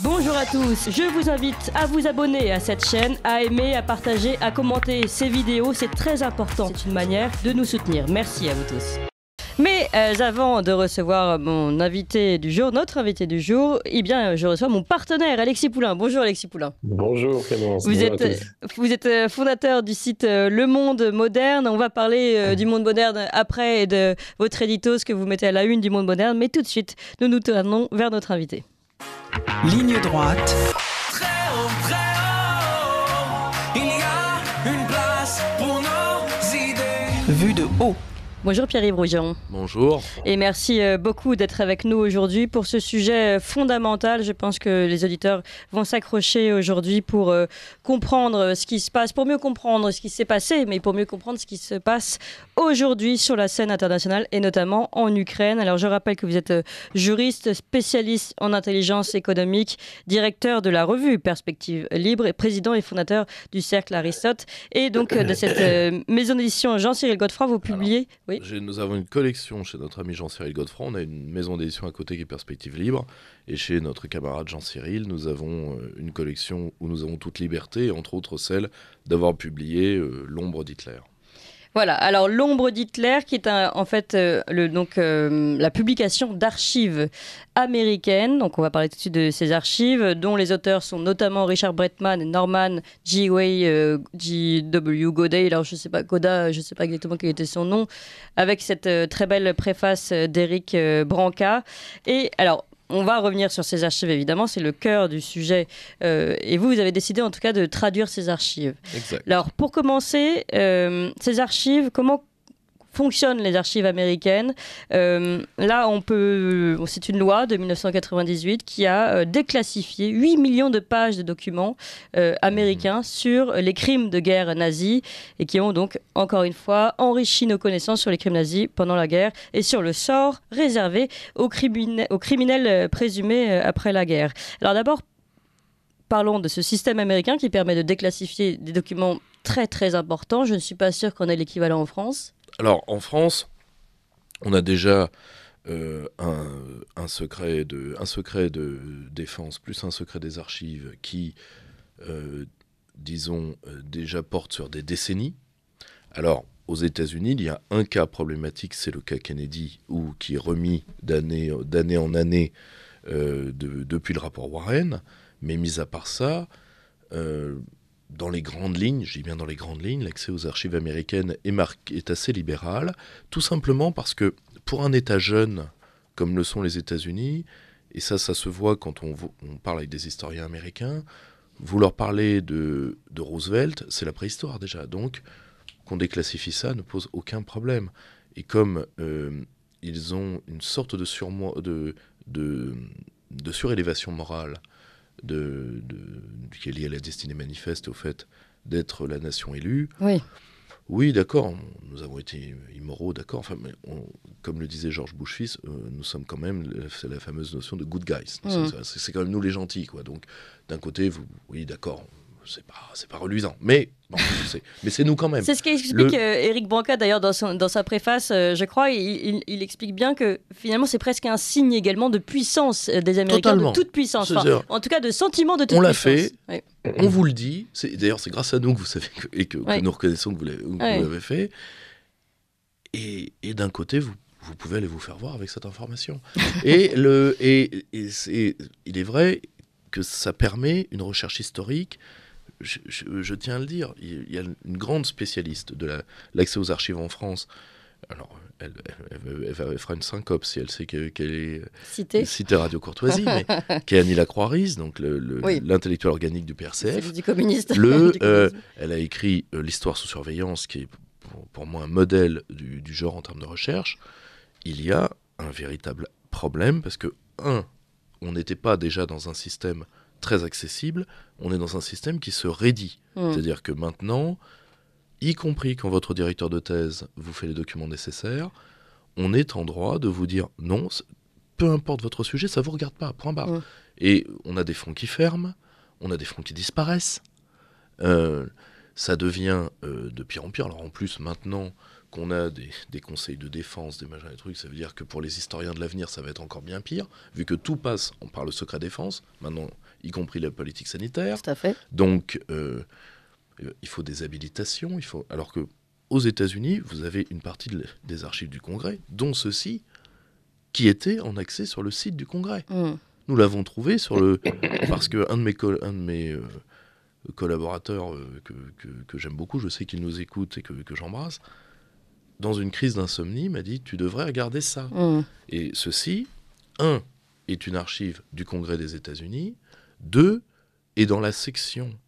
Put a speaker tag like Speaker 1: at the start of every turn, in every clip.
Speaker 1: Bonjour à tous, je vous invite à vous abonner à cette chaîne, à aimer, à partager, à commenter ces vidéos, c'est très important. C'est une manière de nous soutenir. Merci à vous tous. Mais avant de recevoir mon invité du jour, notre invité du jour, eh bien, je reçois mon partenaire Alexis Poulain. Bonjour Alexis Poulain.
Speaker 2: Bonjour Clémence,
Speaker 1: Vous
Speaker 2: bonjour à
Speaker 1: êtes,
Speaker 2: tous.
Speaker 1: vous êtes fondateur du site Le Monde Moderne. On va parler du Monde Moderne après et de votre édito, ce que vous mettez à la une du Monde Moderne. Mais tout de suite, nous nous tournons vers notre invité.
Speaker 3: Ligne droite.
Speaker 4: Très haut, il y a une place pour nos idées.
Speaker 3: Vue de haut.
Speaker 1: Bonjour Pierre-Yves Rougeron.
Speaker 5: Bonjour.
Speaker 1: Et merci beaucoup d'être avec nous aujourd'hui pour ce sujet fondamental. Je pense que les auditeurs vont s'accrocher aujourd'hui pour comprendre ce qui se passe, pour mieux comprendre ce qui s'est passé, mais pour mieux comprendre ce qui se passe aujourd'hui sur la scène internationale et notamment en Ukraine. Alors je rappelle que vous êtes juriste, spécialiste en intelligence économique, directeur de la revue Perspective Libre et président et fondateur du Cercle Aristote. Et donc de cette maison d'édition Jean-Cyril Godefroy, vous publiez... Oui.
Speaker 5: Nous avons une collection chez notre ami Jean-Cyril Godefroy. On a une maison d'édition à côté qui est Perspective Libre. Et chez notre camarade Jean-Cyril, nous avons une collection où nous avons toute liberté, entre autres celle d'avoir publié L'ombre d'Hitler.
Speaker 1: Voilà, alors L'ombre d'Hitler, qui est en fait la publication d'archives américaines. Donc on va parler tout de suite de ces archives, dont les auteurs sont notamment Richard Bretman et Norman G.W. Goday. Alors je sais pas exactement quel était son nom, avec cette très belle préface d'Éric Branca. Et alors, on va revenir sur ces archives, évidemment, c'est le cœur du sujet. Et vous avez décidé en tout cas de traduire ces archives.
Speaker 5: Exact.
Speaker 1: Alors, pour commencer, ces archives, comment fonctionnent les archives américaines? Là, c'est une loi de 1998 qui a déclassifié 8 millions de pages de documents américains sur les crimes de guerre nazis et qui ont donc, encore une fois, enrichi nos connaissances sur les crimes nazis pendant la guerre et sur le sort réservé aux criminels présumés après la guerre. Alors d'abord, parlons de ce système américain qui permet de déclassifier des documents très très importants. Je ne suis pas sûre qu'on ait l'équivalent en France.
Speaker 5: Alors, en France, on a déjà un secret de défense plus un secret des archives qui, déjà porte sur des décennies. Alors, aux États-Unis, il y a un cas problématique, c'est le cas Kennedy, qui est remis d'année en année depuis le rapport Warren. Mais mis à part ça, dans les grandes lignes, je dis bien dans les grandes lignes, l'accès aux archives américaines est assez libéral, tout simplement parce que pour un État jeune, comme le sont les États-Unis, et ça se voit quand on parle avec des historiens américains, vous leur parlez de Roosevelt, c'est la préhistoire déjà, donc qu'on déclassifie ça ne pose aucun problème. Et comme ils ont une sorte de surélévation morale, qui est lié à la destinée manifeste, au fait d'être la nation élue. Oui, d'accord, nous avons été immoraux, d'accord. Enfin, mais comme le disait George Bush fils, nous sommes quand même, c'est la fameuse notion de good guys. C'est quand même nous les gentils, quoi. Donc, d'un côté, oui, d'accord, c'est pas reluisant, mais bon, mais c'est nous quand même.
Speaker 1: C'est ce qu'explique Éric Branca d'ailleurs dans sa préface, je crois. Il explique bien que finalement c'est presque un signe également de puissance des Américains,
Speaker 5: Totalement.
Speaker 1: de toute puissance. Enfin, en tout cas de sentiment de toute puissance.
Speaker 5: On l'a fait,
Speaker 1: oui.
Speaker 5: On vous le dit. D'ailleurs c'est grâce à nous que vous savez que nous reconnaissons que vous l'avez fait. Et d'un côté vous pouvez aller vous faire voir avec cette information. Et il est vrai que ça permet une recherche historique. Je tiens à le dire, il y a une grande spécialiste de l'accès aux archives en France. Alors, elle fera une syncope si elle sait qu'elle est citée Radio Courtoisie, mais qui est Annie Lacroix-Riz, donc l'intellectuel organique du PRCF.
Speaker 1: C'est du communiste.
Speaker 5: Elle a écrit L'histoire sous surveillance, qui est pour moi un modèle du genre en termes de recherche. Il y a un véritable problème parce que, on n'était pas déjà dans un système très accessible, on est dans un système qui se raidit. C'est-à-dire que maintenant, y compris quand votre directeur de thèse vous fait les documents nécessaires, on est en droit de vous dire non, peu importe votre sujet, ça ne vous regarde pas, point barre. Et on a des fonds qui ferment, on a des fonds qui disparaissent, ça devient de pire en pire. Alors en plus, maintenant, qu'on a des conseils de défense, des machins, des trucs, ça veut dire que pour les historiens de l'avenir, ça va être encore bien pire, vu que tout passe par le secret défense, maintenant, y compris la politique sanitaire.
Speaker 1: Tout à fait.
Speaker 5: Donc, il faut des habilitations, alors que aux États-Unis, vous avez une partie des archives du Congrès, dont ceux-ci, qui étaient en accès sur le site du Congrès. Nous l'avons trouvé parce qu'un de mes collaborateurs que j'aime beaucoup, je sais qu'il nous écoute et que j'embrasse, dans une crise d'insomnie, m'a dit « Tu devrais regarder ça ». Et ceci, 1, est une archive du Congrès des États-Unis, 2, est dans la section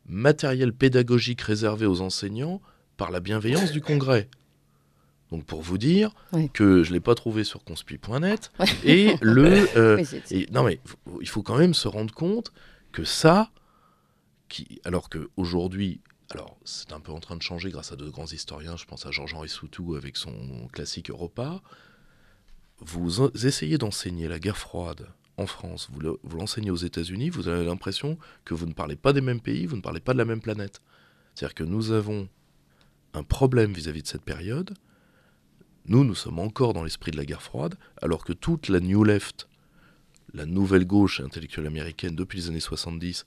Speaker 5: matériel pédagogique réservé aux enseignants par la bienveillance du Congrès. Donc pour vous dire que je ne l'ai pas trouvé sur conspi.net. Et non mais il faut quand même se rendre compte que ça, alors qu'aujourd'hui, alors c'est un peu en train de changer grâce à de grands historiens, je pense à Georges-Henri Soutou avec son classique Europa, vous essayez d'enseigner la guerre froide en France, vous l'enseignez aux États-Unis, vous avez l'impression que vous ne parlez pas des mêmes pays, vous ne parlez pas de la même planète. C'est-à-dire que nous avons un problème vis-à-vis de cette période. Nous sommes encore dans l'esprit de la guerre froide, alors que toute la New Left, la nouvelle gauche intellectuelle américaine depuis les années 70,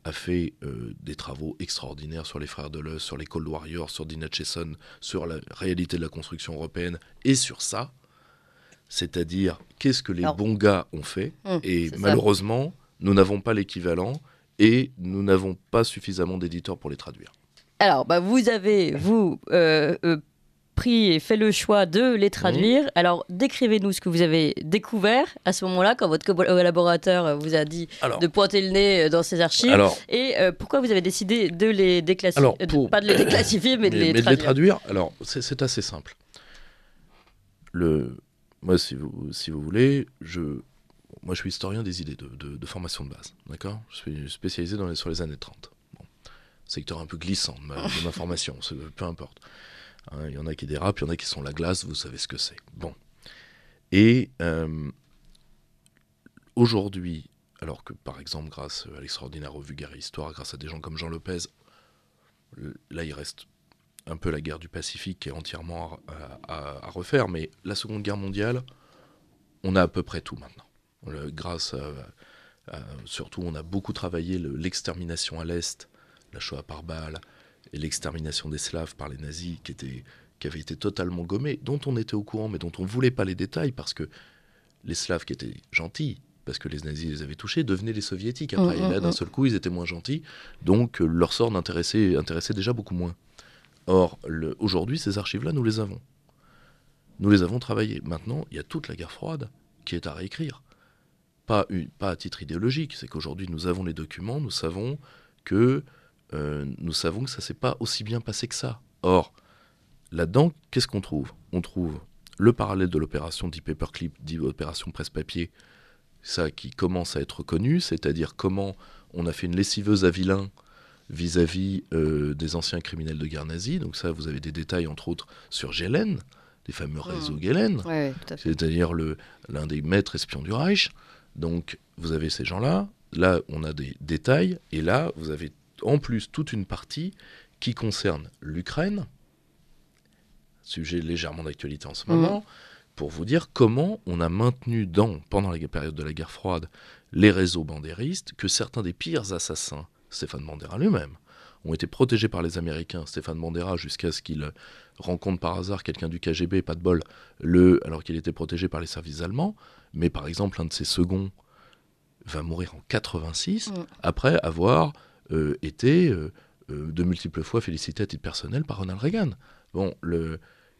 Speaker 5: a fait des travaux extraordinaires sur les frères Dulles, sur les Cold Warriors, sur Dean Acheson, sur la réalité de la construction européenne, et sur ça, c'est-à-dire qu'est-ce que les bons gars ont fait, et malheureusement, nous n'avons pas l'équivalent, et nous n'avons pas suffisamment d'éditeurs pour les traduire.
Speaker 1: Alors, vous avez, pris et fait le choix de les traduire. Alors, décrivez-nous ce que vous avez découvert à ce moment-là, quand votre collaborateur vous a dit de pointer le nez dans ces archives. Et pourquoi vous avez décidé de les déclassifier, pas de les déclassifier, mais de les traduire.
Speaker 5: De les traduire, alors, c'est assez simple. Moi, si vous voulez, moi, je suis historien des idées de formation de base. D'accord ? Je suis spécialisé sur les années 30. Secteur un peu glissant de ma formation, peu importe. Il y en a qui dérapent, il y en a qui sont la glace, vous savez ce que c'est. Bon. Et aujourd'hui, alors que par exemple, grâce à l'extraordinaire revue Guerre et Histoire, grâce à des gens comme Jean Lopez, là il reste un peu la guerre du Pacifique qui est entièrement à refaire, mais la Seconde Guerre mondiale, on a à peu près tout maintenant. Grâce surtout, on a beaucoup travaillé l'extermination à l'Est, la Shoah par balle, et l'extermination des Slaves par les nazis qui avait été totalement gommée, dont on était au courant, mais dont on ne voulait pas les détails, parce que les Slaves qui étaient gentils, parce que les nazis les avaient touchés, devenaient les soviétiques après. Et là, d'un seul coup, ils étaient moins gentils, donc leur sort intéressait déjà beaucoup moins. Or, aujourd'hui, ces archives-là, nous les avons. Nous les avons travaillées. Maintenant, il y a toute la guerre froide qui est à réécrire. Pas à titre idéologique, c'est qu'aujourd'hui, nous avons les documents, nous savons que ça ne s'est pas aussi bien passé que ça. Or, là-dedans, qu'est-ce qu'on trouve ? On trouve le parallèle de l'opération dit Paperclip, dit opération presse-papier, ça qui commence à être connu, c'est-à-dire comment on a fait une lessiveuse à vilain vis-à-vis des anciens criminels de guerre nazis. Donc ça, vous avez des détails, entre autres, sur Gehlen, des fameux réseaux Gehlen, c'est-à-dire l'un des maîtres espions du Reich. Donc, vous avez ces gens-là. Là, on a des détails. Et là, vous avez en plus toute une partie qui concerne l'Ukraine, sujet légèrement d'actualité en ce moment, pour vous dire comment on a maintenu pendant la période de la guerre froide les réseaux bandéristes, que certains des pires assassins, Stéphane Bandera lui-même, ont été protégés par les Américains. Stéphane Bandera, jusqu'à ce qu'il rencontre par hasard quelqu'un du KGB, pas de bol, alors qu'il était protégé par les services allemands. Mais par exemple, un de ses seconds va mourir en 86, après avoir été de multiples fois félicité à titre personnel par Ronald Reagan.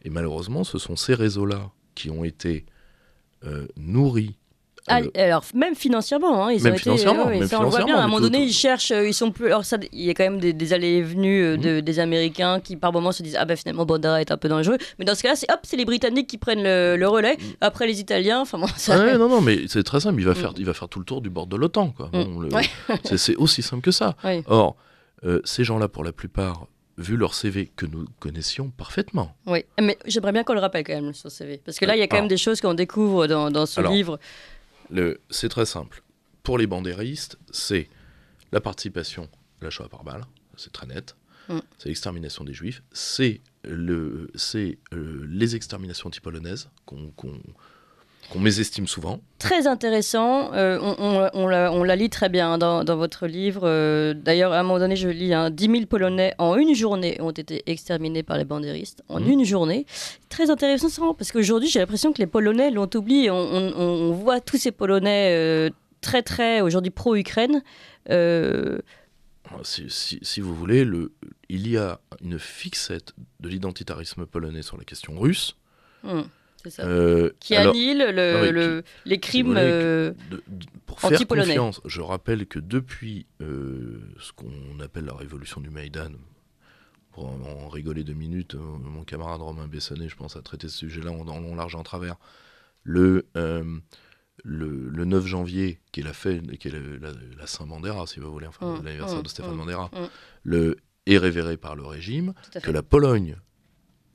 Speaker 5: Et malheureusement, ce sont ces réseaux-là qui ont été nourris.
Speaker 1: Alors même financièrement, ils ont été. Ça on le voit bien. À un moment donné, ils cherchent, ils sont plus. Alors il y a quand même des allées et venues des Américains qui par moments se disent finalement Bandera est un peu dans le jeu. Mais dans ce cas-là, c'est les Britanniques qui prennent le relais. Après les Italiens, enfin bon. Ça...
Speaker 5: non, mais c'est très simple. Il va faire tout le tour du bord de l'OTAN, quoi. C'est aussi simple que ça. Or, ces gens-là, pour la plupart, vu leur CV que nous connaissions parfaitement.
Speaker 1: Oui, mais j'aimerais bien qu'on le rappelle quand même sur CV, parce que là, il y a quand même des choses qu'on découvre dans ce livre.
Speaker 5: C'est très simple. Pour les bandéristes, c'est la participation à la Shoah par balle, c'est très net. C'est l'extermination des Juifs, c'est c'est les exterminations anti-polonaises qu'on mésestime souvent.
Speaker 1: Très intéressant, on la lit très bien dans votre livre. D'ailleurs, à un moment donné, je lis 10 000 Polonais en une journée ont été exterminés par les bandéristes. En une journée. Très intéressant, parce qu'aujourd'hui, j'ai l'impression que les Polonais l'ont oublié. On voit tous ces Polonais très, très, aujourd'hui, pro-Ukraine.
Speaker 5: Si vous voulez, il y a une fixette de l'identitarisme polonais sur la question russe.
Speaker 1: C'est ça. Qui annihile les crimes
Speaker 5: pour faire
Speaker 1: anti-polonais.
Speaker 5: Confiance, je rappelle que depuis ce qu'on appelle la révolution du Maïdan, pour en rigoler 2 minutes, mon camarade Romain Bessonnet, je pense, a traité ce sujet-là en long, large et en travers. Le 9 janvier, qui est la Saint-Bandera, si vous voulez, enfin, l'anniversaire de Stéphane Bandera, est révéré par le régime, que la Pologne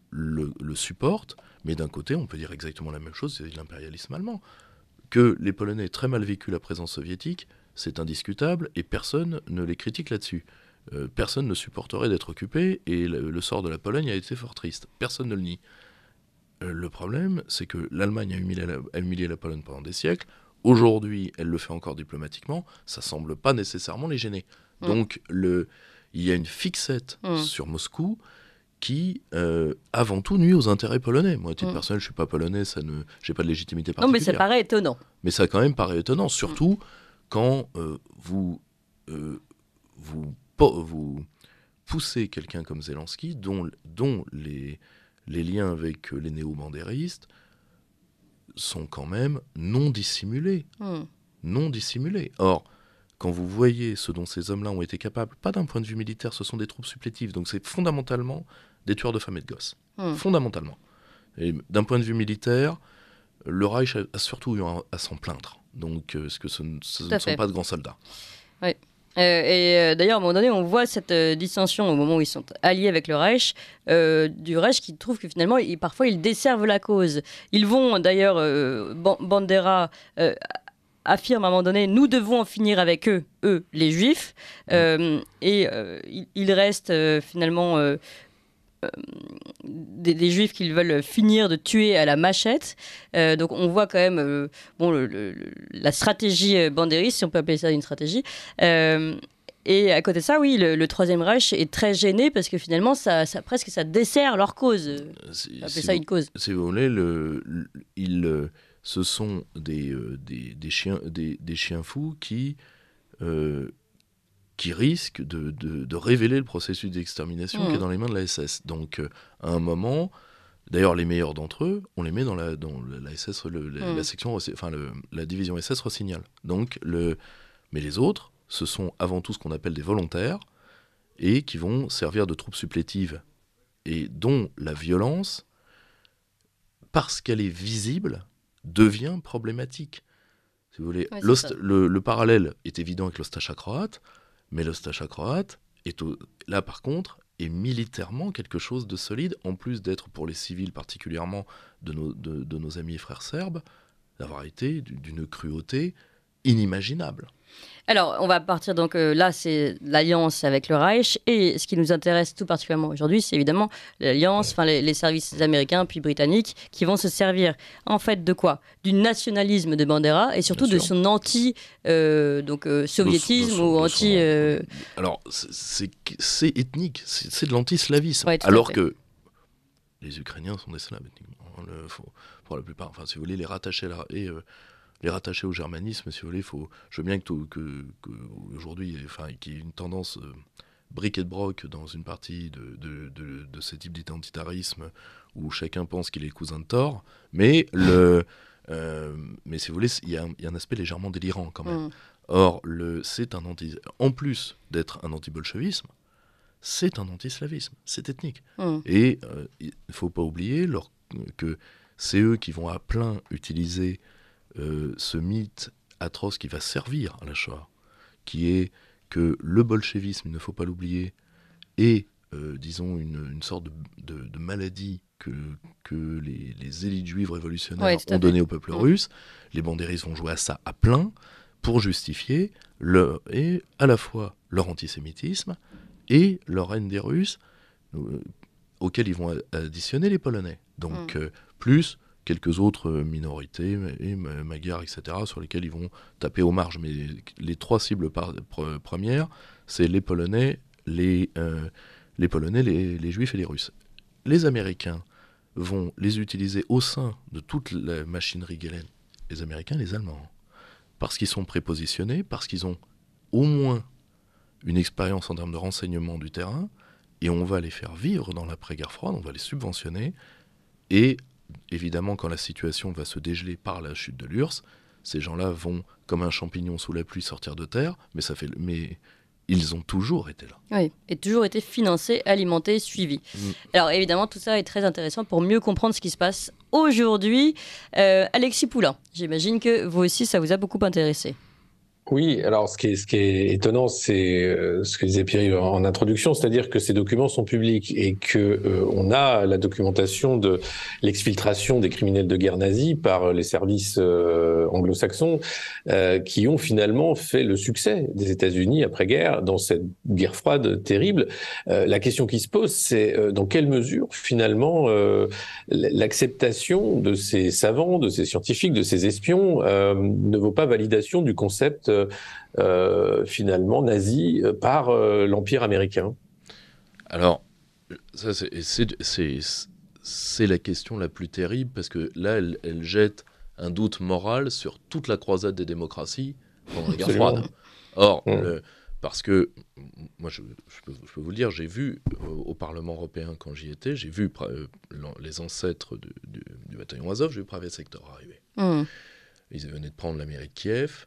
Speaker 5: le supporte, mais d'un côté, on peut dire exactement la même chose, c'est l'impérialisme allemand. Que les Polonais aient très mal vécu la présence soviétique, c'est indiscutable, et personne ne les critique là-dessus. Personne ne supporterait d'être occupé, et le sort de la Pologne a été fort triste. Personne ne le nie. Le problème, c'est que l'Allemagne a humilié la Pologne pendant des siècles. Aujourd'hui, elle le fait encore diplomatiquement. Ça semble pas nécessairement les gêner. Donc, il y a une fixette sur Moscou qui, avant tout, nuit aux intérêts polonais. Moi, à titre personnel, je suis pas polonais, j'ai pas de légitimité particulière.
Speaker 1: Non, mais ça paraît étonnant.
Speaker 5: Mais ça, quand même, paraît étonnant, surtout quand vous poussez quelqu'un comme Zelensky, dont les liens avec les néo-bandéristes sont quand même non dissimulés. Non dissimulés. Or, quand vous voyez ce dont ces hommes-là ont été capables, pas d'un point de vue militaire, ce sont des troupes supplétives, donc c'est fondamentalement des tueurs de femmes et de gosses. Fondamentalement. Et d'un point de vue militaire, le Reich a surtout eu à s'en plaindre. Donc, ce ne sont pas de grands soldats.
Speaker 1: Oui. D'ailleurs, à un moment donné, on voit cette dissension au moment où ils sont alliés avec le Reich, du Reich qui trouve que finalement, parfois, ils desservent la cause. Ils vont, d'ailleurs, Bandera affirme à un moment donné, nous devons en finir avec eux, les Juifs, il reste finalement des Juifs qu'ils veulent finir de tuer à la machette. Donc on voit quand même la stratégie bandériste, si on peut appeler ça une stratégie. Et à côté de ça, oui, le Troisième Reich est très gêné parce que finalement, ça dessert leur cause. Appeler ça une cause.
Speaker 5: Si vous voulez, ce sont des chiens fous qui risquent de révéler le processus d'extermination qui est dans les mains de la SS. Donc, à un moment, d'ailleurs, les meilleurs d'entre eux, on les met dans la SS, la section, enfin la division SS Rossignol. Donc, mais les autres, ce sont avant tout ce qu'on appelle des volontaires et qui vont servir de troupes supplétives et dont la violence, parce qu'elle est visible, devient problématique. Si vous voulez, le parallèle est évident avec l'Ostacha croate, mais l'Ostacha croate là par contre est militairement quelque chose de solide, en plus d'être pour les civils particulièrement de nos amis et frères serbes, d'avoir été d'une cruauté inimaginable.
Speaker 1: Alors, on va partir donc là, c'est l'alliance avec le Reich, et ce qui nous intéresse tout particulièrement aujourd'hui, c'est évidemment l'alliance, enfin les services américains puis britanniques qui vont se servir en fait de quoi ? Du nationalisme de Bandera et surtout de son soviétisme ou anti.
Speaker 5: Alors, c'est ethnique, c'est de l'antislavisme,
Speaker 1: alors
Speaker 5: que les Ukrainiens sont des Slaves ethniquement. Pour la plupart, enfin, si vous voulez, les rattacher au germanisme, si vous voulez, je veux bien que aujourd'hui, qu'il y ait une tendance bric et de broc dans une partie de ce type d'identitarisme où chacun pense qu'il est cousin de Thor, mais si vous voulez, il y a un aspect légèrement délirant quand même. Or, en plus d'être un anti-bolchevisme, c'est un anti-slavisme, c'est ethnique. Et il ne faut pas oublier que c'est eux qui vont à plein utiliser ce mythe atroce qui va servir à la Shoah, qui est que le bolchevisme, il ne faut pas l'oublier, est, disons, une sorte de maladie que les élites juives révolutionnaires ont donnée au peuple russe. Les bandéristes vont jouer à ça à plein pour justifier à la fois leur antisémitisme et leur haine des Russes, auxquels ils vont additionner les Polonais. Donc, plus quelques autres minorités, Magyars, etc., sur lesquels ils vont taper aux marges. Mais les 3 cibles premières, c'est les Polonais, les Juifs et les Russes. Les Américains vont les utiliser au sein de toute la machinerie Gulen, les Américains et les Allemands, parce qu'ils sont prépositionnés, parce qu'ils ont au moins une expérience en termes de renseignement du terrain, et on va les faire vivre dans l'après-guerre froide, on va les subventionner, et évidemment, quand la situation va se dégeler par la chute de l'URSS, ces gens-là vont, comme un champignon sous la pluie, sortir de terre, mais ils ont toujours été là.
Speaker 1: Oui, et toujours été financés, alimentés, suivis. Alors évidemment, tout ça est très intéressant pour mieux comprendre ce qui se passe aujourd'hui. Alexis Poulain, j'imagine que vous aussi, ça vous a beaucoup intéressé.
Speaker 2: Oui, alors ce qui est étonnant, c'est ce que disait Pierre en introduction, c'est-à-dire que ces documents sont publics et que on a la documentation de l'exfiltration des criminels de guerre nazis par les services anglo-saxons qui ont finalement fait le succès des États-Unis après-guerre dans cette guerre froide terrible. La question qui se pose, c'est dans quelle mesure finalement l'acceptation de ces savants, de ces scientifiques, de ces espions ne vaut pas validation du concept finalement nazi par l'Empire américain.
Speaker 5: Alors, ça c'est la question la plus terrible, parce que là, elle jette un doute moral sur toute la croisade des démocraties pendant la guerre froide. Or, parce que, moi je peux vous le dire, j'ai vu au Parlement européen, quand j'y étais, j'ai vu les ancêtres du bataillon Azov, j'ai vu Pravé Sector arriver. Ils venaient de prendre la mairie de Kiev.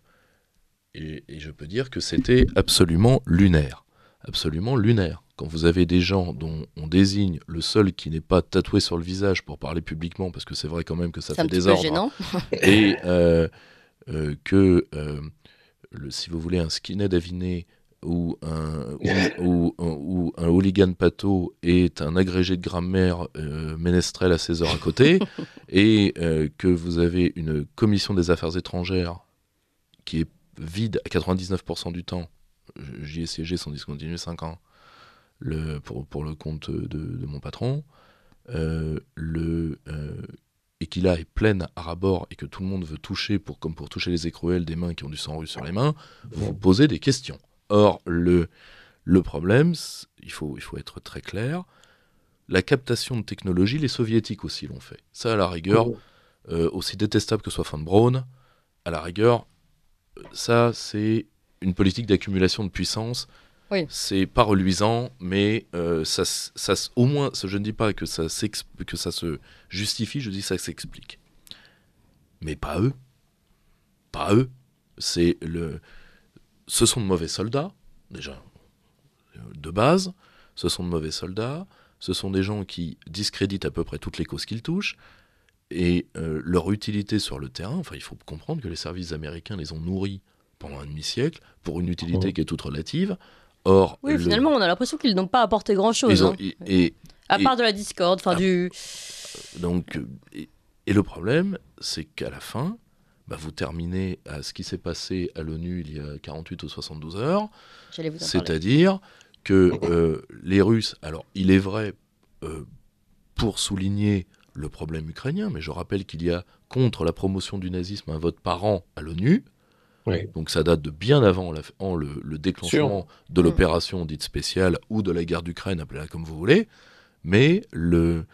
Speaker 5: Et je peux dire que c'était absolument lunaire. Absolument lunaire. Quand vous avez des gens dont on désigne le seul qui n'est pas tatoué sur le visage pour parler publiquement, parce que c'est vrai quand même que ça fait désordre. C'est un petit peu gênant. Et si vous voulez, un skinhead aviné ou un hooligan pâteau est un agrégé de grammaire ménestrel à 16 heures à côté, et que vous avez une commission des affaires étrangères qui est vide à 99% du temps. J'y ai siégé sans discontinuer 5 ans pour le compte de mon patron, et qui là est pleine à ras-bord et que tout le monde veut toucher comme pour toucher les écrouelles des mains qui ont du sang russe sur les mains, vous posez des questions. Or, le problème, il faut être très clair, la captation de technologie, les soviétiques aussi l'ont fait. Ça, à la rigueur, aussi détestable que soit von Braun, à la rigueur, ça, c'est une politique d'accumulation de puissance. Oui. C'est pas reluisant, mais ça, au moins, je ne dis pas que ça se justifie, je dis que ça s'explique. Mais pas eux. Pas eux. Ce sont de mauvais soldats, déjà, de base. Ce sont de mauvais soldats. Ce sont des gens qui discréditent à peu près toutes les causes qu'ils touchent. Et leur utilité sur le terrain, enfin, il faut comprendre que les services américains les ont nourris pendant un demi-siècle pour une utilité qui est toute relative. Or,
Speaker 1: oui, finalement, on a l'impression qu'ils n'ont pas apporté grand-chose. À part de la discorde,
Speaker 5: Donc, et le problème, c'est qu'à la fin, vous terminez à ce qui s'est passé à l'ONU il y a 48 ou 72 heures. C'est-à-dire que les Russes, alors il est vrai, pour souligner le problème ukrainien, mais je rappelle qu'il y a contre la promotion du nazisme un vote par an à l'ONU. Oui. Donc ça date de bien avant le déclenchement de l'opération dite spéciale ou de la guerre d'Ukraine, appelez-la comme vous voulez. Mais le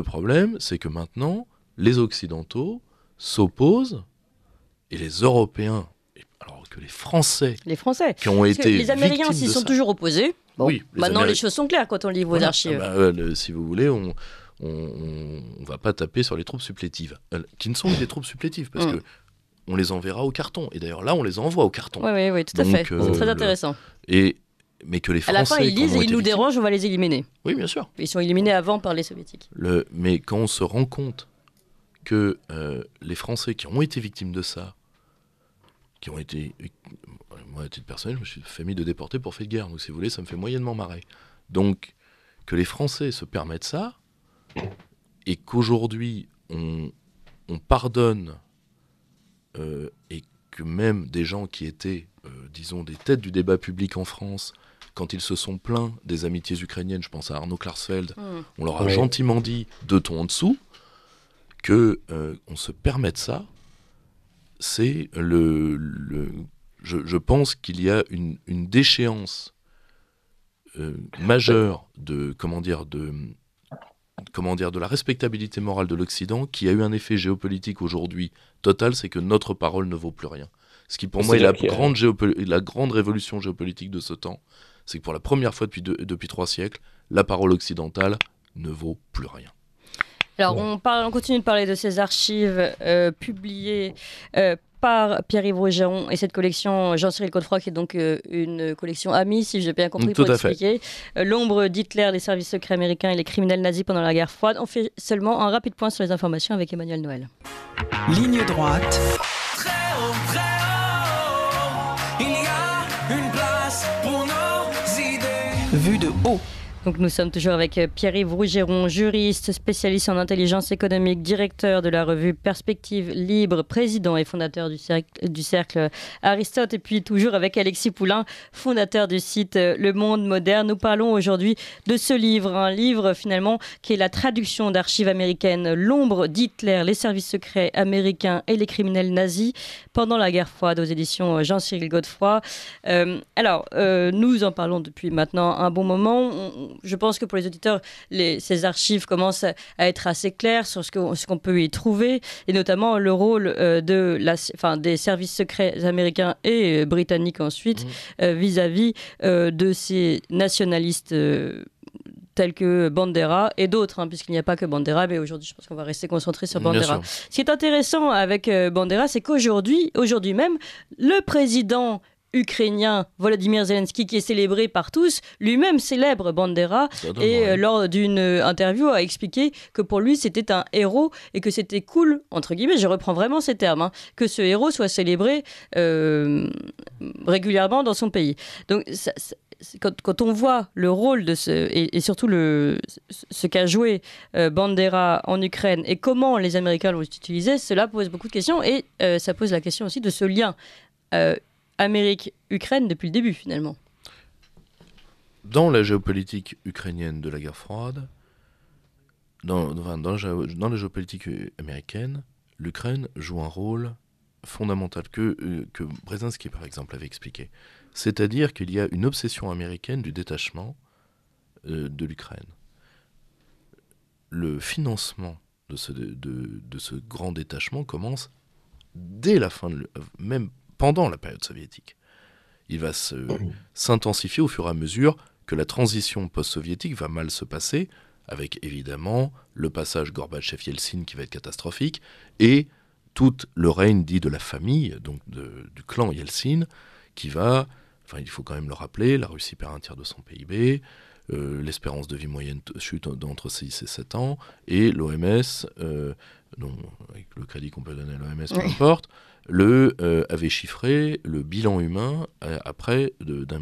Speaker 5: problème, c'est que maintenant, les Occidentaux s'opposent, et les Européens, alors que les Français qui ont été
Speaker 1: les Américains s'y sont toujours opposés. Bon,
Speaker 5: oui,
Speaker 1: maintenant les choses sont claires quand on lit vos archives.
Speaker 5: Si vous voulez, on va pas taper sur les troupes supplétives, qui ne sont que des troupes supplétives, parce que on les enverra au carton. Et d'ailleurs, là, on les envoie au carton.
Speaker 1: Oui, tout à fait. C'est très intéressant.
Speaker 5: Mais que les Français...
Speaker 1: À la fin, ils lisent et ils nous dérangent, on va les éliminer.
Speaker 5: Oui, bien sûr.
Speaker 1: Ils sont éliminés avant par les Soviétiques.
Speaker 5: Mais quand on se rend compte que les Français qui ont été victimes de ça, qui ont été... Moi, à titre personnel, je me suis fait mis de déporter pour fait de guerre. Donc, si vous voulez, ça me fait moyennement marrer. Donc, que les Français se permettent ça, et qu'aujourd'hui, on pardonne... et que même des gens qui étaient, disons, des têtes du débat public en France, quand ils se sont plaints des amitiés ukrainiennes, je pense à Arnaud Klarsfeld, on leur a
Speaker 2: Oui.
Speaker 5: gentiment dit 2 tons en dessous, que on se permette ça, c'est je pense qu'il y a une déchéance majeure de la respectabilité morale de l'Occident, qui a eu un effet géopolitique aujourd'hui total, c'est que notre parole ne vaut plus rien. Ce qui pour moi est la grande révolution géopolitique de ce temps, c'est que pour la première fois depuis 3 siècles, la parole occidentale ne vaut plus rien.
Speaker 1: Alors, on continue de parler de ces archives publiées par Pierre-Yves Rougeron et cette collection Jean-Cyril Godefroy, qui est donc une collection amie, si j'ai bien compris, pour expliquer. L'ombre d'Hitler, les services secrets américains et les criminels nazis pendant la guerre froide. On fait seulement un rapide point sur les informations avec Emmanuel Noël.
Speaker 3: Ligne droite,
Speaker 4: Très haut, il y a une place pour nos idées.
Speaker 3: vue de haut.
Speaker 1: Donc nous sommes toujours avec Pierre-Yves Rougeron, juriste, spécialiste en intelligence économique, directeur de la revue Perspective Libre, président et fondateur du cercle Aristote, et puis toujours avec Alexis Poulain, fondateur du site Le Monde Moderne. Nous parlons aujourd'hui de ce livre, un livre finalement qui est la traduction d'archives américaines, L'ombre d'Hitler, les services secrets américains et les criminels nazis pendant la guerre froide, aux éditions Jean-Cyril Godefroy. Nous en parlons depuis maintenant un bon moment. Je pense que pour les auditeurs, ces archives commencent à être assez claires sur ce qu'on peut y trouver, et notamment le rôle des services secrets américains et britanniques ensuite vis-à-vis de ces nationalistes tels que Bandera et d'autres, puisqu'il n'y a pas que Bandera, mais aujourd'hui je pense qu'on va rester concentré sur Bandera. Ce qui est intéressant avec Bandera, c'est qu'aujourd'hui même, le président ukrainien Volodymyr Zelensky, qui est célébré par tous, lui-même célèbre Bandera, et lors d'une interview a expliqué que pour lui c'était un héros et que c'était cool, entre guillemets, je reprends vraiment ces termes, que ce héros soit célébré régulièrement dans son pays. Donc quand on voit le rôle de et surtout ce qu'a joué Bandera en Ukraine et comment les Américains l'ont utilisé, cela pose beaucoup de questions, et ça pose la question aussi de ce lien Amérique-Ukraine depuis le début, finalement.
Speaker 5: Dans la géopolitique ukrainienne de la guerre froide, dans la géopolitique américaine, l'Ukraine joue un rôle fondamental que Brzezinski, par exemple, avait expliqué. C'est-à-dire qu'il y a une obsession américaine du détachement de l'Ukraine. Le financement de ce grand détachement commence dès la fin, même pendant la période soviétique. Il va s'intensifier au fur et à mesure que la transition post-soviétique va mal se passer, avec évidemment le passage Gorbatchev-Yeltsin qui va être catastrophique, et tout le règne dit de la famille, donc du clan Yeltsin, qui va, il faut quand même le rappeler, la Russie perd un tiers de son PIB, l'espérance de vie moyenne chute d'entre 6 et 7 ans, et l'OMS, avec le crédit qu'on peut donner à l'OMS, peu importe, avait chiffré le bilan humain à près d'un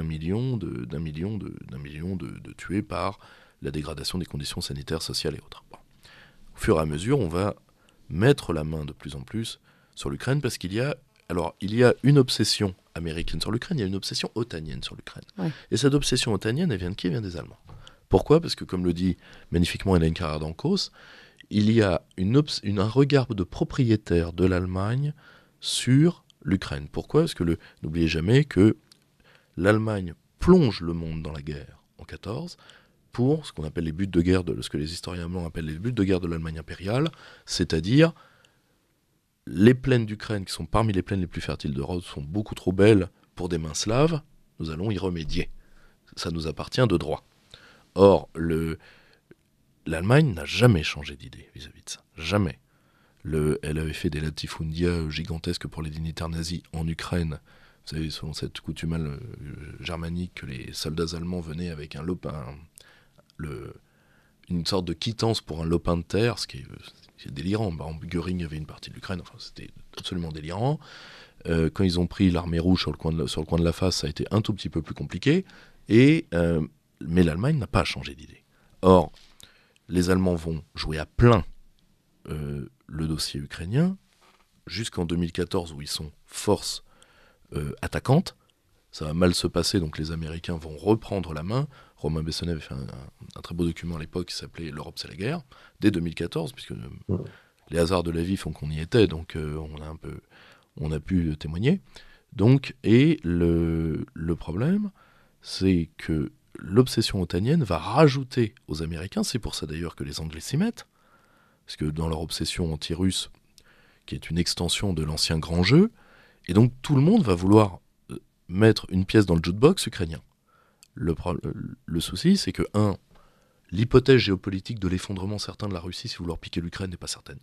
Speaker 5: million de tués par la dégradation des conditions sanitaires, sociales et autres. Bon. Au fur et à mesure, on va mettre la main de plus en plus sur l'Ukraine, parce qu'il y a une obsession américaine sur l'Ukraine, il y a une obsession otanienne sur l'Ukraine. Ouais. Et cette obsession otanienne, elle vient de qui ? Elle vient des Allemands. Pourquoi ? Parce que, comme le dit magnifiquement Hélène Carrère-Dancos, il y a un regard de propriétaire de l'Allemagne sur l'Ukraine. Pourquoi ? Parce que n'oubliez jamais que l'Allemagne plonge le monde dans la guerre en 14 pour ce qu'on appelle les buts de guerre, ce que les historiens allemands appellent les buts de guerre de l'Allemagne impériale, c'est-à-dire les plaines d'Ukraine, qui sont parmi les plaines les plus fertiles d'Europe, sont beaucoup trop belles pour des mains slaves, nous allons y remédier. Ça nous appartient de droit. Or, l'Allemagne n'a jamais changé d'idée vis-à-vis de ça. Jamais. Elle avait fait des latifundia gigantesques pour les dignitaires nazis en Ukraine. Vous savez, selon cette coutume germanique, que les soldats allemands venaient avec un lopin, une sorte de quittance pour un lopin de terre, ce qui est délirant. Par exemple, Göring avait une partie de l'Ukraine, c'était absolument délirant. Quand ils ont pris l'armée rouge sur le coin de la face, ça a été un tout petit peu plus compliqué. Mais l'Allemagne n'a pas changé d'idée. Or, les Allemands vont jouer à plein le dossier ukrainien jusqu'en 2014, où ils sont force attaquante, ça va mal se passer, donc les Américains vont reprendre la main. Romain Bessonnet avait fait un très beau document à l'époque qui s'appelait « L'Europe, c'est la guerre », dès 2014, puisque les hasards de la vie font qu'on y était, donc on a pu témoigner. Donc, et le problème, c'est que l'obsession otanienne va rajouter aux Américains, c'est pour ça d'ailleurs que les Anglais s'y mettent, parce que dans leur obsession anti-russe, qui est une extension de l'ancien grand jeu, et donc tout le monde va vouloir mettre une pièce dans le jukebox ukrainien. Le souci, c'est que, l'hypothèse géopolitique de l'effondrement certain de la Russie, si vous leur piquez l'Ukraine, n'est pas certaine.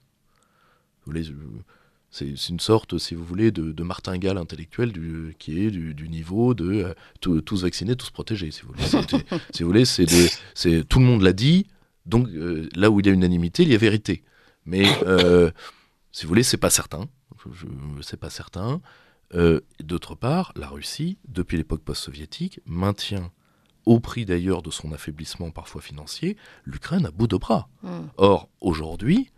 Speaker 5: Vous voulez, c'est une sorte, si vous voulez, de martingale intellectuelle qui est du niveau de tous vaccinés, tous protégés, si vous voulez. Si vous voulez, tout le monde l'a dit, donc là où il y a unanimité, il y a vérité. Mais, si vous voulez, c'est pas certain. C'est pas certain. D'autre part, la Russie, depuis l'époque post-soviétique, maintient, au prix d'ailleurs de son affaiblissement parfois financier, l'Ukraine à bout de bras. Or, aujourd'hui,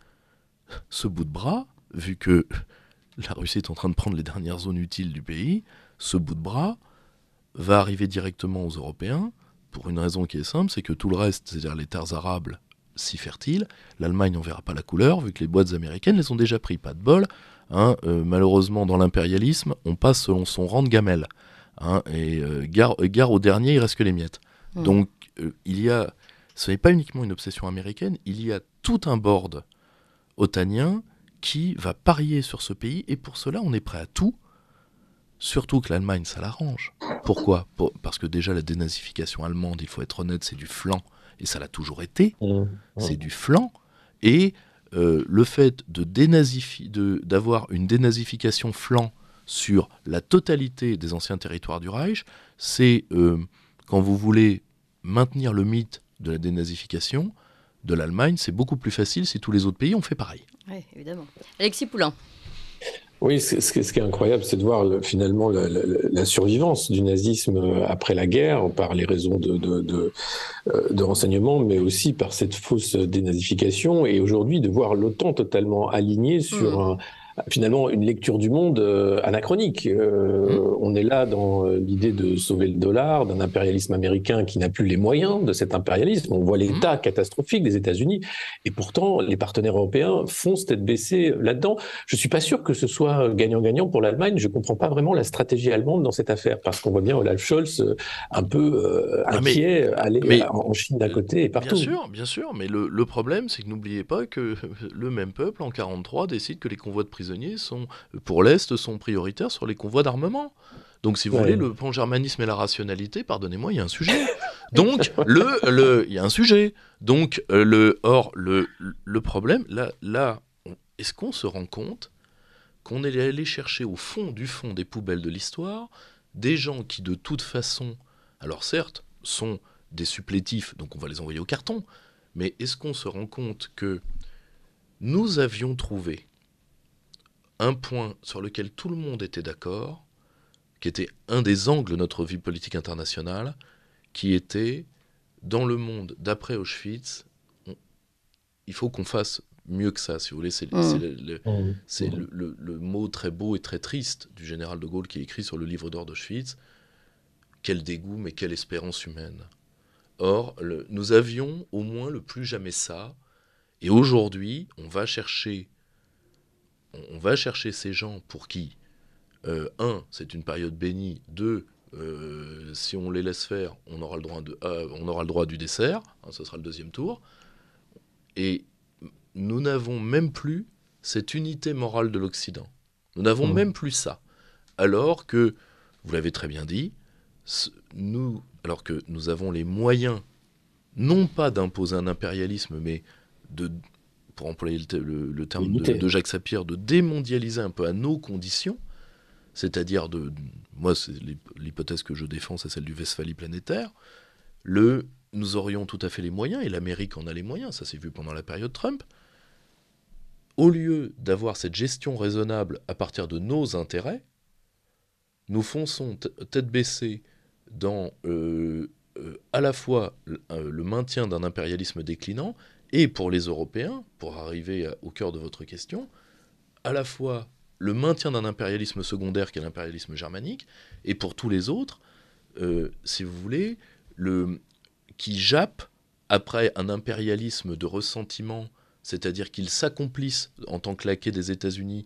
Speaker 5: ce bout de bras, vu que la Russie est en train de prendre les dernières zones utiles du pays, ce bout de bras va arriver directement aux Européens, pour une raison qui est simple, c'est que tout le reste, c'est-à-dire les terres arables, si fertiles, l'Allemagne n'en verra pas la couleur, vu que les boîtes américaines les ont déjà pris, pas de bol. Malheureusement, dans l'impérialisme, on passe selon son rang de gamelle. Gare au dernier, il reste que les miettes. Donc, ce n'est pas uniquement une obsession américaine, il y a tout un board otanien qui va parier sur ce pays, et pour cela, on est prêt à tout, surtout que l'Allemagne, ça l'arrange. Pourquoi ? Parce que déjà, la dénazification allemande, il faut être honnête, c'est du flanc, et ça l'a toujours été, c'est du flanc, et le fait d'avoir une dénazification flanc sur la totalité des anciens territoires du Reich, c'est, quand vous voulez maintenir le mythe de la dénazification de l'Allemagne, c'est beaucoup plus facile si tous les autres pays ont fait pareil.
Speaker 1: Oui, évidemment. Alexis Poulain.
Speaker 2: Oui, ce qui est incroyable, c'est de voir finalement la survivance du nazisme après la guerre, par les raisons de renseignement, mais aussi par cette fausse dénazification, et aujourd'hui de voir l'OTAN totalement alignée sur finalement une lecture du monde anachronique. On est là dans l'idée de sauver le dollar, d'un impérialisme américain qui n'a plus les moyens de cet impérialisme. On voit l'état catastrophique des États-Unis, et pourtant les partenaires européens foncent tête baissée là-dedans. Je suis pas sûr que ce soit gagnant-gagnant pour l'Allemagne. Je comprends pas vraiment la stratégie allemande dans cette affaire, parce qu'on voit bien Olaf Scholz un peu inquiet, aller en Chine d'un côté et partout.
Speaker 5: Bien sûr, mais le problème, c'est que n'oubliez pas que le même peuple, en 1943, décide que les convois de prisonniers pour l'Est sont prioritaires sur les convois d'armement. Donc, si vous voulez, le pan-germanisme et la rationalité, pardonnez-moi, il y a un sujet. Donc, il y a un sujet. Donc, le problème, là, est-ce qu'on se rend compte qu'on est allé chercher au fond des poubelles de l'histoire des gens qui, de toute façon, alors certes, sont des supplétifs, donc on va les envoyer au carton, mais est-ce qu'on se rend compte que nous avions trouvé un point sur lequel tout le monde était d'accord, qui était un des angles de notre vie politique internationale, qui était, dans le monde d'après Auschwitz, il faut qu'on fasse mieux que ça, si vous voulez. C'est le mot très beau et très triste du général de Gaulle qui est écrit sur le livre d'or d'Auschwitz. Quel dégoût, mais quelle espérance humaine. Or, nous avions au moins le plus jamais ça, et aujourd'hui, on va chercher ces gens pour qui, c'est une période bénie, 2, si on les laisse faire, on aura le droit du dessert, ce sera le deuxième tour, et nous n'avons même plus cette unité morale de l'Occident. Nous n'avons même plus ça. Alors que, vous l'avez très bien dit, alors que nous avons les moyens, non pas d'imposer un impérialisme, mais pour employer le terme de Jacques Sapir, de démondialiser un peu à nos conditions, c'est-à-dire moi, c'est l'hypothèse que je défends, c'est celle du Westphalie planétaire, nous aurions tout à fait les moyens, et l'Amérique en a les moyens, ça s'est vu pendant la période Trump, au lieu d'avoir cette gestion raisonnable à partir de nos intérêts, nous fonçons tête baissée dans à la fois le maintien d'un impérialisme déclinant, et pour les Européens, pour arriver au cœur de votre question, à la fois le maintien d'un impérialisme secondaire qui est l'impérialisme germanique, et pour tous les autres, si vous voulez, qui jappent après un impérialisme de ressentiment, c'est-à-dire qu'ils s'accomplissent en tant que laquais des États-Unis,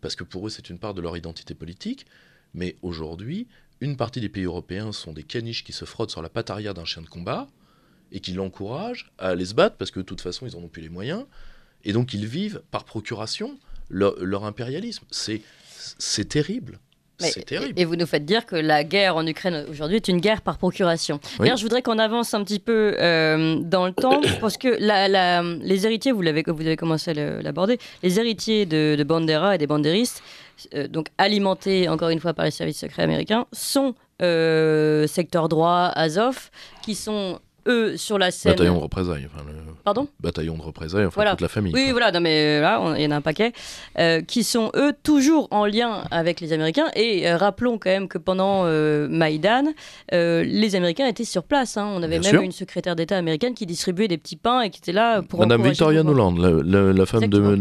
Speaker 5: parce que pour eux c'est une part de leur identité politique, mais aujourd'hui, une partie des pays européens sont des caniches qui se frottent sur la patte arrière d'un chien de combat, et qui l'encouragent à aller se battre, parce que de toute façon ils n'en ont plus les moyens, et donc ils vivent par procuration leur impérialisme. C'est terrible. C'est terrible.
Speaker 1: Et vous nous faites dire que la guerre en Ukraine aujourd'hui est une guerre par procuration.
Speaker 5: Oui.
Speaker 1: D'ailleurs, je voudrais qu'on avance un petit peu dans le temps, parce que les héritiers, vous avez commencé à l'aborder, les héritiers de Bandera et des bandéristes, donc alimentés encore une fois par les services secrets américains, sont secteur droit, Azov, qui sont eux sur la scène.
Speaker 5: Bataillon de représailles.
Speaker 1: Pardon ?
Speaker 5: Bataillon de représailles, enfin
Speaker 1: Voilà.
Speaker 5: toute la famille.
Speaker 1: Oui,
Speaker 5: quoi.
Speaker 1: voilà, non, mais là, il y en a un paquet, qui sont eux toujours en lien avec les Américains. Et rappelons quand même que pendant Maïdan, les Américains étaient sur place. Hein. On avait
Speaker 5: Bien
Speaker 1: même
Speaker 5: sûr.
Speaker 1: une secrétaire d'État américaine qui distribuait des petits pains et qui était là pour
Speaker 5: Madame
Speaker 1: encourager
Speaker 5: Victoria
Speaker 1: le mouvement.
Speaker 5: Nuland, la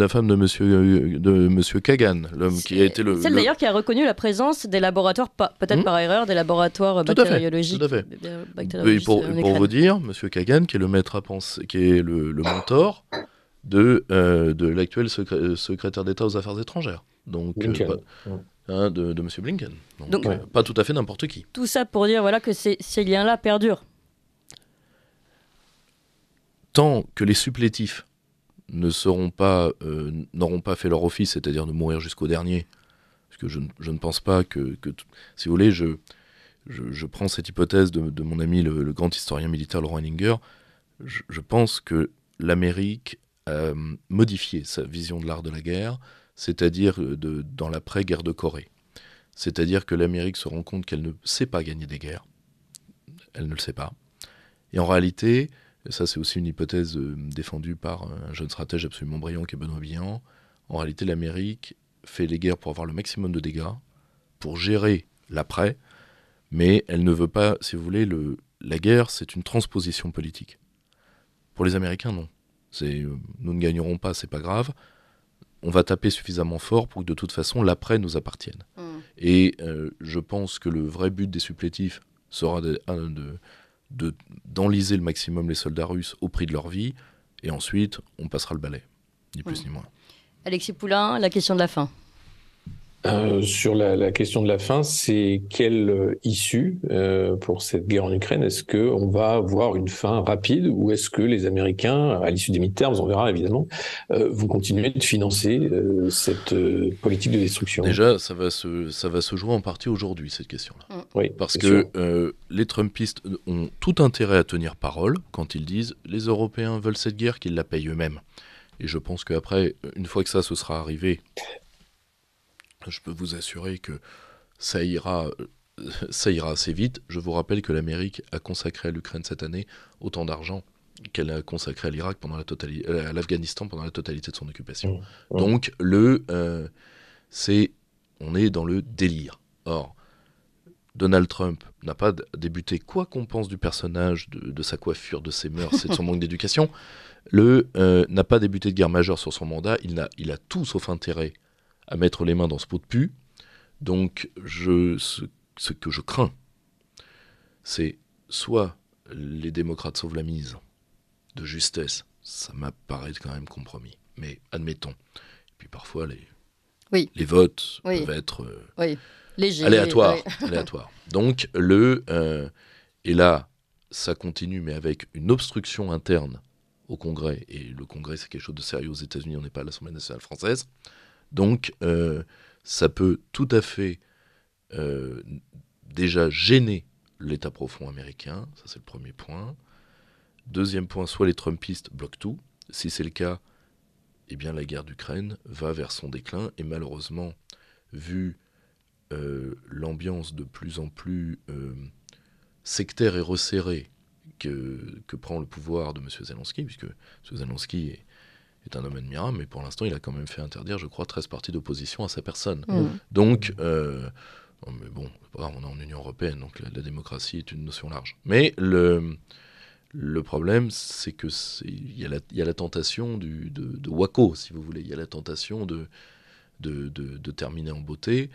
Speaker 5: femme de Monsieur Kagan, l'homme qui a été
Speaker 1: Celle d'ailleurs qui a reconnu la présence des laboratoires, peut-être par erreur, des laboratoires
Speaker 5: Tout à fait,
Speaker 1: bactériologiques.
Speaker 5: tout à fait.
Speaker 1: bactériologistes
Speaker 5: Et pour
Speaker 1: en
Speaker 5: pour
Speaker 1: Ukraine.
Speaker 5: vous dire, Monsieur Kagan, qui est le maître à penser, qui est le mentor de l'actuel secrétaire d'État aux Affaires étrangères. Donc,
Speaker 2: Blinken.
Speaker 5: de Monsieur Blinken.
Speaker 1: Donc,
Speaker 5: pas tout à fait n'importe qui.
Speaker 1: Tout ça pour dire voilà, que ces liens-là perdurent.
Speaker 5: Tant que les supplétifs n'auront pas fait leur office, c'est-à-dire de mourir jusqu'au dernier, parce que je ne pense pas que si vous voulez, je prends cette hypothèse de mon ami le grand historien militaire Laurent Henninger, je pense que l'Amérique a modifié sa vision de l'art de la guerre, c'est-à-dire dans l'après-guerre de Corée. C'est-à-dire que l'Amérique se rend compte qu'elle ne sait pas gagner des guerres. Elle ne le sait pas. Et en réalité, et ça c'est aussi une hypothèse défendue par un jeune stratège absolument brillant qui est Benoît Billan, en réalité l'Amérique fait les guerres pour avoir le maximum de dégâts, pour gérer l'après, mais elle ne veut pas, si vous voulez, la guerre c'est une transposition politique. Pour les Américains, non. Nous ne gagnerons pas, c'est pas grave. On va taper suffisamment fort pour que de toute façon l'après nous appartienne. Et je pense que le vrai but des supplétifs sera d'enliser le maximum les soldats russes au prix de leur vie, et ensuite on passera le balai, ni plus ni moins.
Speaker 1: Alexis Poulain, la question de la fin.
Speaker 2: Sur la question de la fin, c'est quelle issue pour cette guerre en Ukraine? Est-ce qu'on va avoir une fin rapide, ou est-ce que les Américains, à l'issue des midterms, on verra évidemment, vont continuer de financer cette politique de destruction?
Speaker 5: Déjà, ça va se jouer en partie aujourd'hui, cette question-là.
Speaker 2: Oui,
Speaker 5: Parce
Speaker 2: c'est
Speaker 5: que
Speaker 2: sûr.
Speaker 5: les Trumpistes ont tout intérêt à tenir parole quand ils disent « les Européens veulent cette guerre, qu'ils la payent eux-mêmes ». Et je pense qu'après, une fois que ça se sera arrivé, je peux vous assurer que ça ira assez vite. Je vous rappelle que l'Amérique a consacré à l'Ukraine cette année autant d'argent qu'elle a consacré à l'Irak à l'Afghanistan pendant la totalité de son occupation. Donc on est dans le délire. Or, Donald Trump n'a pas débuté, quoi qu'on pense du personnage, de sa coiffure, de ses mœurs et de son manque d'éducation, n'a pas débuté de guerre majeure sur son mandat. Il a tout sauf intérêt à mettre les mains dans ce pot de pu. Donc, ce que je crains, c'est soit les démocrates sauvent la mise de justesse, ça m'apparaît quand même compromis, mais admettons. Et puis parfois, les votes peuvent être
Speaker 1: Léger,
Speaker 5: aléatoires. Donc, et là, ça continue, mais avec une obstruction interne au Congrès, et le Congrès, c'est quelque chose de sérieux aux États-Unis, on n'est pas à l'Assemblée nationale française. Donc, ça peut tout à fait déjà gêner l'État profond américain, ça c'est le premier point. Deuxième point, soit les Trumpistes bloquent tout. Si c'est le cas, eh bien la guerre d'Ukraine va vers son déclin, et malheureusement, vu l'ambiance de plus en plus sectaire et resserrée que prend le pouvoir de M. Zelensky, puisque M. Zelensky est un homme admirable, mais pour l'instant, il a quand même fait interdire, je crois, 13 partis d'opposition à sa personne. Donc, mais bon, on est en Union européenne, donc la démocratie est une notion large. Mais le problème, c'est que il y a la tentation de Waco, si vous voulez. Il y a la tentation de terminer en beauté,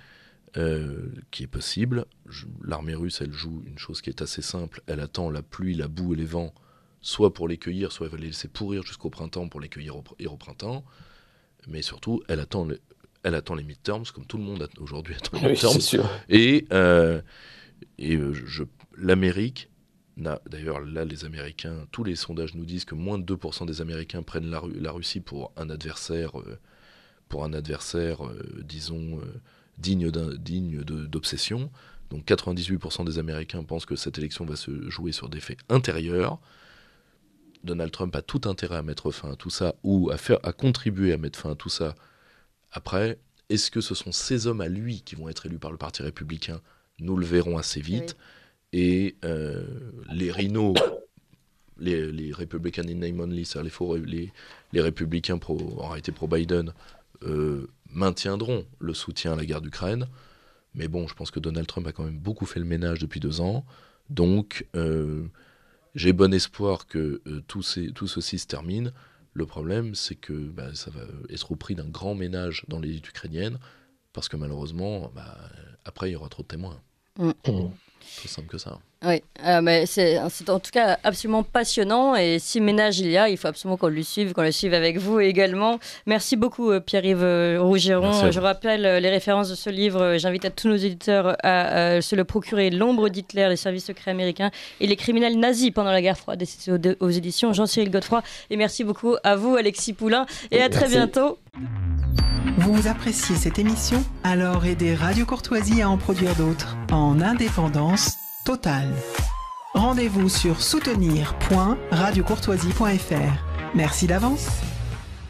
Speaker 5: qui est possible. L'armée russe, elle joue une chose qui est assez simple. Elle attend la pluie, la boue et les vents, soit pour les cueillir, soit elle va les laisser pourrir jusqu'au printemps pour les cueillir au printemps. Mais surtout, elle attend les midterms, comme tout le monde aujourd'hui attend les midterms.
Speaker 2: Oui, c'est sûr.
Speaker 5: Et l'Amérique, d'ailleurs là les Américains, tous les sondages nous disent que moins de 2% des Américains prennent la Russie pour un adversaire, disons, digne d'obsession. Donc 98% des Américains pensent que cette élection va se jouer sur des faits intérieurs. Donald Trump a tout intérêt à mettre fin à tout ça, ou à contribuer à mettre fin à tout ça. Après, est-ce que ce sont ces hommes à lui qui vont être élus par le Parti républicain ? Nous le verrons assez vite. Oui. Et les rhinos, les républicains in name only, c'est-à-dire les républicains en réalité pro-Biden, maintiendront le soutien à la guerre d'Ukraine. Mais bon, je pense que Donald Trump a quand même beaucoup fait le ménage depuis 2 ans. Donc, j'ai bon espoir que tout ceci se termine. Le problème, c'est que ça va être au prix d'un grand ménage dans l'élite ukrainienne, parce que malheureusement, après, il y aura trop de témoins. Tout simple que ça.
Speaker 1: Oui, mais c'est en tout cas absolument passionnant, et si ménage il y a, il faut absolument qu'on le suive avec vous également. Merci beaucoup Pierre-Yves Rougiron. Je rappelle les références de ce livre. J'invite à tous nos éditeurs à se le procurer. L'ombre d'Hitler, les services secrets américains et les criminels nazis pendant la guerre froide, aux éditions Jean-Cyril Godefroy. Et merci beaucoup à vous Alexis Poulain, et à très bientôt.
Speaker 3: Vous appréciez cette émission? Alors aidez Radio Courtoisie à en produire d'autres, en indépendance totale. Rendez-vous sur soutenir.radiocourtoisie.fr. Merci d'avance.